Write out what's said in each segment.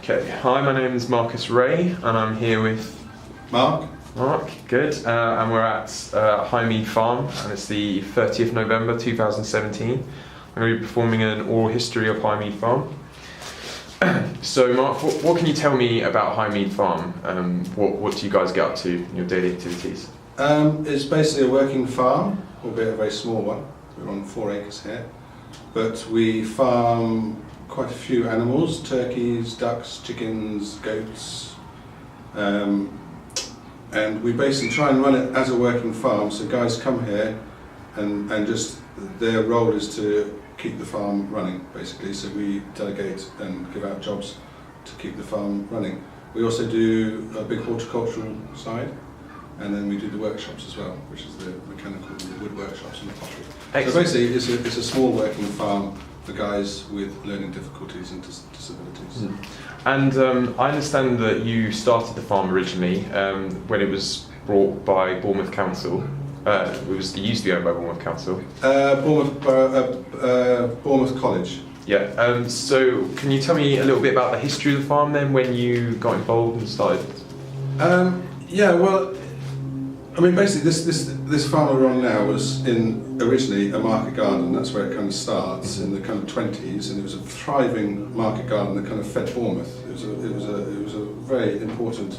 Okay, hi, my name is Marcus Ray, and I'm here with Mark, good, and we're at High Mead Farm, and it's the 30th November 2017. I'm going to be performing an oral history of High Mead Farm. So, Mark, what can you tell me about High Mead Farm? What do you guys get up to in your daily activities? it's basically a working farm, albeit a very small one. We're on 4 acres here, but we farm quite a few animals: turkeys, ducks, chickens, goats, and we basically try and run it as a working farm. So guys come here and just their role is to keep the farm running, basically. So we delegate and give out jobs to keep the farm running. We also do a big horticultural side, and then we do the workshops as well, which is the mechanical wood workshops and the pottery. Excellent. So basically it's a small working farm for guys with learning difficulties and disabilities. Mm. And I understand that you started the farm originally when it was brought by Bournemouth Council. It used to be owned by Bournemouth Council. Bournemouth College. Yeah. So can you tell me a little bit about the history of the farm then, when you got involved and started? Yeah. Well, I mean, basically, this farm we're on now was originally a market garden. That's where it kind of starts in the kind of 20s, and it was a thriving market garden that kind of fed Bournemouth. It was a very important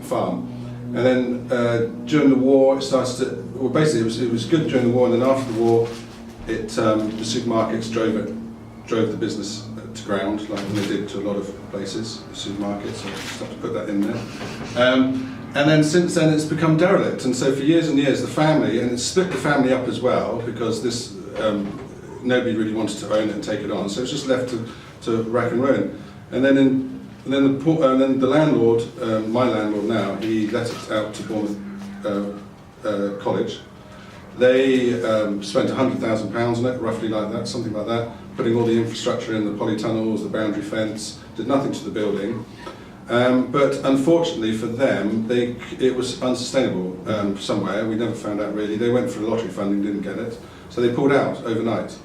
farm. And then during the war, it started to. Well, basically, it was good during the war, and then after the war, the supermarkets drove the business to ground, like they did to a lot of places, the supermarkets. So I just have to put that in there. And then since then it's become derelict, and so for years and years the family, and it's split the family up as well, because this nobody really wanted to own it and take it on, so it's just left to rack and ruin. And then the landlord, my landlord now, he let it out to Bournemouth College. They spent £100,000 on it, roughly like that, something like that, putting all the infrastructure in, the polytunnels, the boundary fence, did nothing to the building. But unfortunately for them, it was unsustainable somewhere. We never found out really. They went for lottery funding, didn't get it, so they pulled out overnight.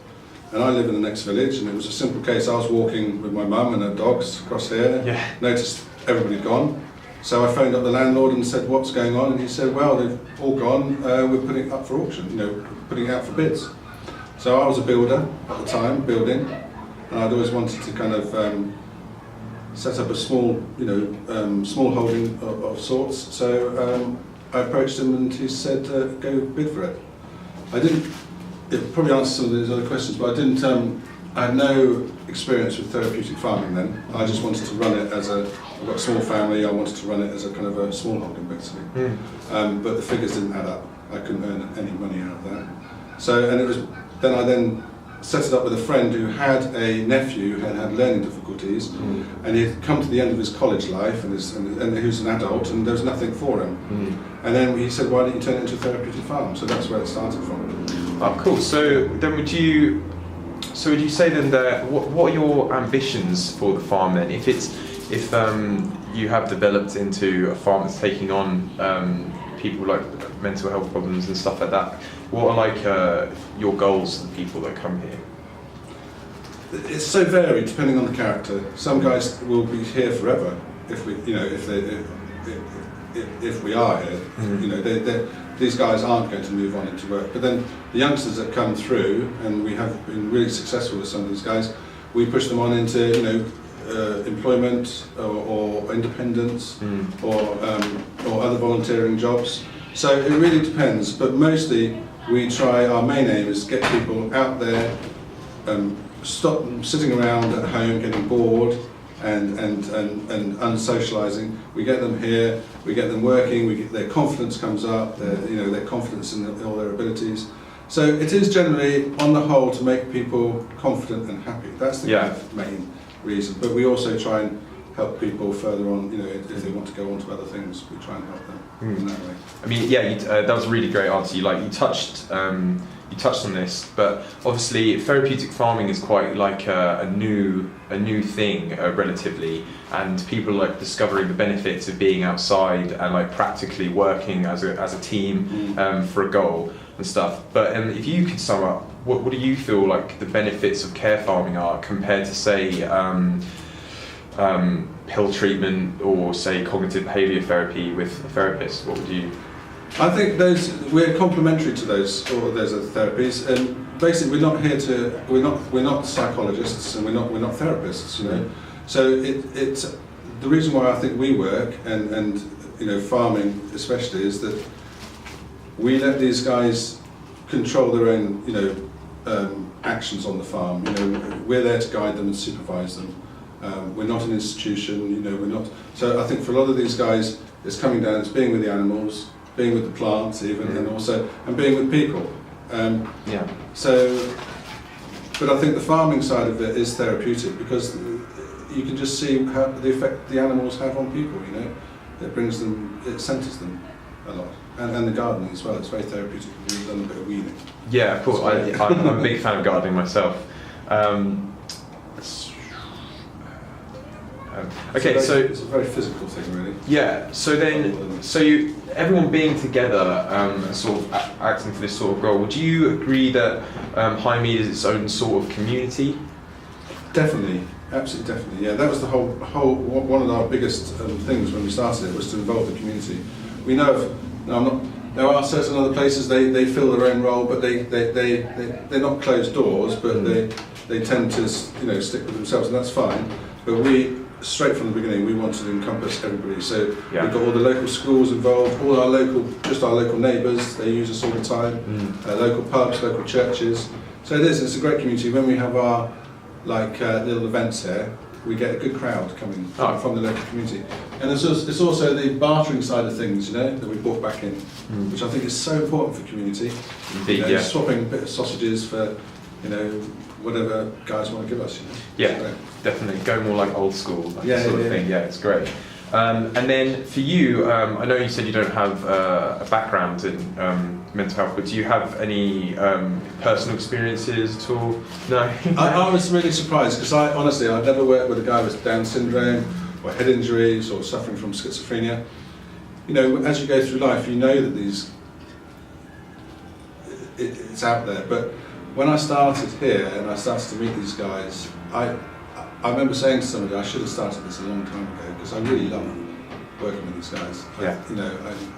And I live in the next village, and it was a simple case. I was walking with my mum and her dogs across here, noticed everybody had gone. So I phoned up the landlord and said, "What's going on?" And he said, "Well, they've all gone. We're putting it up for auction, putting it out for bids." So I was a builder at the time, building, and I'd always wanted to kind of set up a small, small holding of sorts. So I approached him, and he said, "Go bid for it." I didn't. It probably answers some of these other questions, but I didn't. I had no experience with therapeutic farming then. I just wanted to run it I've got a small family. I wanted to run it as a kind of a small holding, basically. But the figures didn't add up. I couldn't earn any money out of that. So, and it was then I set it up with a friend who had a nephew who had learning difficulties, and he had come to the end of his college life, and he was an adult, and there was nothing for him. And then he said, "Why don't you turn it into a therapeutic farm?" So that's where it started from. Oh, cool. So then would you say then that what are your ambitions for the farm then? If you have developed into a farm that's taking on people like mental health problems and stuff like that, what are your goals for the people that come here? It's so varied depending on the character. Some guys will be here forever if we are here. These guys aren't going to move on into work. But then the youngsters that come through, and we have been really successful with some of these guys, we push them on into employment or independence or other volunteering jobs. So it really depends, but mostly our main aim is to get people out there, stop them sitting around at home getting bored and unsocialising. We get them here, we get them working, their confidence comes up, their confidence in all their abilities. So it is generally, on the whole, to make people confident and happy. That's the kind of main reason. But we also try and help people further on, if they want to go on to other things, we try and help them in that way. I mean, that was a really great answer. You touched on this, but obviously therapeutic farming is quite like a new thing relatively, and people are discovering the benefits of being outside and practically working as a team for a goal and stuff. But if you could sum up, what do you feel like the benefits of care farming are compared to say pill treatment or say cognitive behaviour therapy with a therapist? What would you? I think we're complementary to those other therapies, and basically we're not psychologists and we're not therapists, you know. So it's the reason why I think we work and you know, farming especially, is that we let these guys control their own, you know, actions on the farm. You know, we're there to guide them and supervise them. We're not an institution, you know. We're not. So I think for a lot of these guys, it's coming down, it's being with the animals, being with the plants even, and being with people. So, but I think the farming side of it is therapeutic, because you can just see how the effect the animals have on people, you know. It centres them a lot. And the gardening as well, it's very therapeutic. We've done a bit of weeding. Yeah, of course. I'm a big fan of gardening myself. Okay, so it's a very physical thing, really. Yeah. So then, everyone being together, sort of acting for this sort of goal. Would you agree that High Mead is its own sort of community? Definitely, absolutely, definitely. Yeah, that was the whole one of our biggest things when we started it, was to involve the community. We know there are certain other places they fill their own role, but they're not closed doors, but they tend to, you know, stick with themselves, and that's fine. But we, straight from the beginning, we wanted to encompass everybody. So we've got all the local schools involved, all our local neighbours, they use us all the time, local pubs, local churches. So it's a great community. When we have our little events here, we get a good crowd coming from the local community. And it's also the bartering side of things, you know, that we brought back in, which I think is so important for community. Indeed, you know, swapping a bit of sausages for, you know, whatever guys want to give us, you know. Yeah, definitely. Go more like old school, sort of thing. Yeah, it's great. And then for you, I know you said you don't have a background in mental health, but do you have any personal experiences at all? No? I was really surprised, because I've never worked with a guy with Down syndrome or head injuries or suffering from schizophrenia. You know, as you go through life, you know that it's out there. But when I started here and I started to meet these guys, I remember saying to somebody, I should have started this a long time ago, because I really love working with these guys. I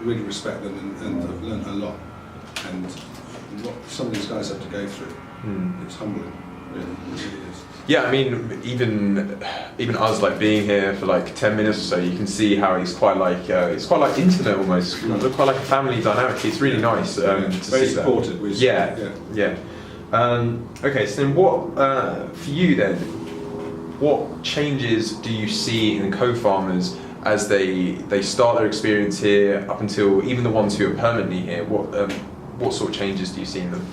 really respect them, and I've learned a lot. And what some of these guys have to go through, it's humbling, really, it really is. Yeah, I mean, even us, like being here for like 10 minutes or so, you can see how it's quite like intimate almost, quite like a family dynamic. It's really nice to very see supported. Yeah. Okay, so then what for you then? What changes do you see in co-farmers as they start their experience here, up until even the ones who are permanently here? What sort of changes do you see in them?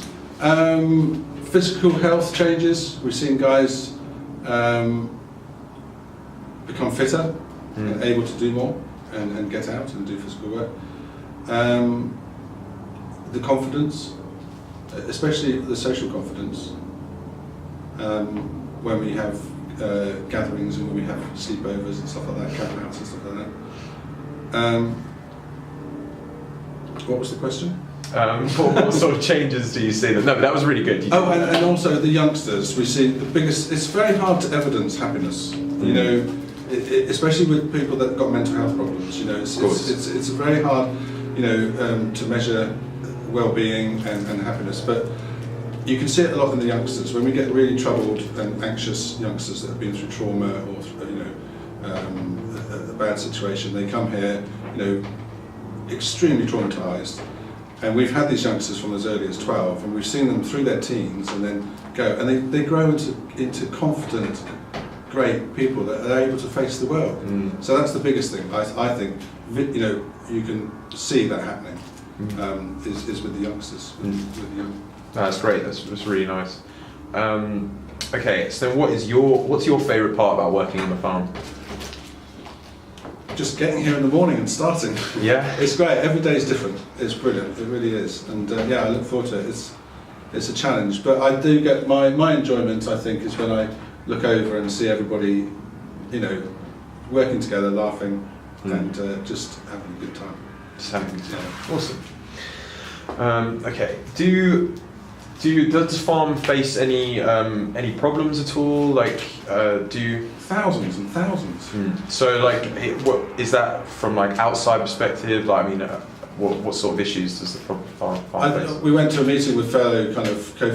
Physical health changes. We've seen guys become fitter and able to do more and get out and do physical work. The confidence, especially the social confidence, when we have gatherings and when we have sleepovers and stuff like that, campouts and stuff like that. What was the question? What sort of changes do you see? No, but that was really good. And also the youngsters, we see the biggest. It's very hard to evidence happiness, you know, especially with people that have got mental health problems. You know, it's very hard, you know, to measure well-being and happiness. But you can see it a lot in the youngsters. When we get really troubled and anxious youngsters that have been through trauma or, you know, a bad situation, they come here, you know, extremely traumatised. And we've had these youngsters from as early as 12, and we've seen them through their teens and then go, and they grow into confident, great people that are able to face the world. So that's the biggest thing, I think. You know, you can see that happening, is with the youngsters. With the young. That's great. That's really nice. Okay, so what's your favourite part about working on the farm? Just getting here in the morning and starting. Yeah. It's great. Every day is different. It's brilliant. It really is. And I look forward to it. It's a challenge, but I do get my enjoyment, I think, is when I look over and see everybody, you know, working together, laughing, and just having a good time. Just having a good time. Awesome. Okay. Does the farm face any problems at all? Like, thousands and thousands. So like, what is that from like outside perspective? Like, I mean, what sort of issues does the farm face? We went to a meeting with fellow kind of care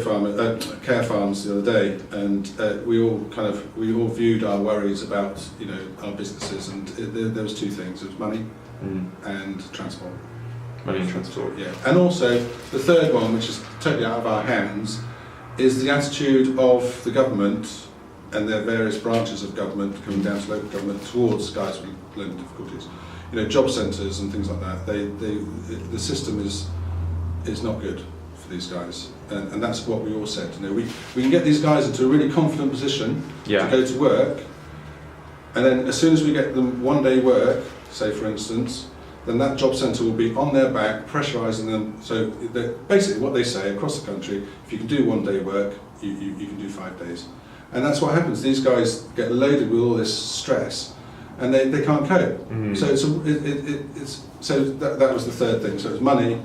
farms the other day, and we all viewed our worries about our businesses, and there was two things: it was money and transport. Money and transport. Yeah, and also the third one, which is totally out of our hands, is the attitude of the government and their various branches of government, coming down to local government, towards guys with learning difficulties. Job centres and things like that. The system is not good for these guys, and that's what we all said. We can get these guys into a really confident position to go to work, and then as soon as we get them one day work, say for instance, then that job centre will be on their back, pressurising them. So basically what they say across the country, if you can do one day work, you can do 5 days. And that's what happens. These guys get loaded with all this stress, and they can't cope. So that was the third thing. So it was money,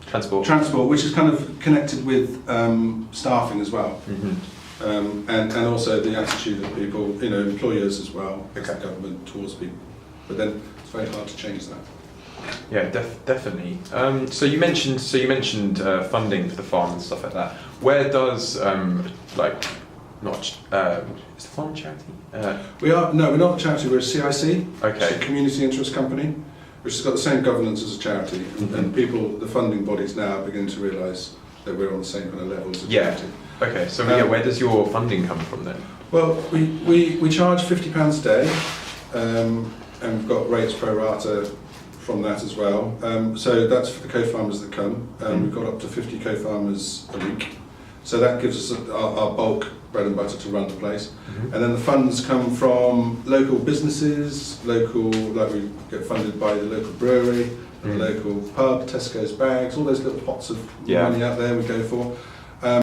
transport, which is kind of connected with staffing as well, and also the attitude of people, employers as well, as the government towards people. But then it's very hard to change that. Yeah, definitely. So you mentioned funding for the farm and stuff like that. Where does is the farm a charity? We're not a charity. We're a CIC. Okay. It's a community interest company, which has got the same governance as a charity, and the funding bodies now are beginning to realise that we're on the same kind of level as a charity. Okay. So where does your funding come from then? Well, we charge £50 a day, and we've got rates pro rata from that as well. So that's for the co-farmers that come. We've got up to 50 co-farmers a week. So that gives us our bulk bread and butter to run the place. And then the funds come from local businesses, like we get funded by the local brewery, the local pub, Tesco's bags, all those little pots of money out there we go for.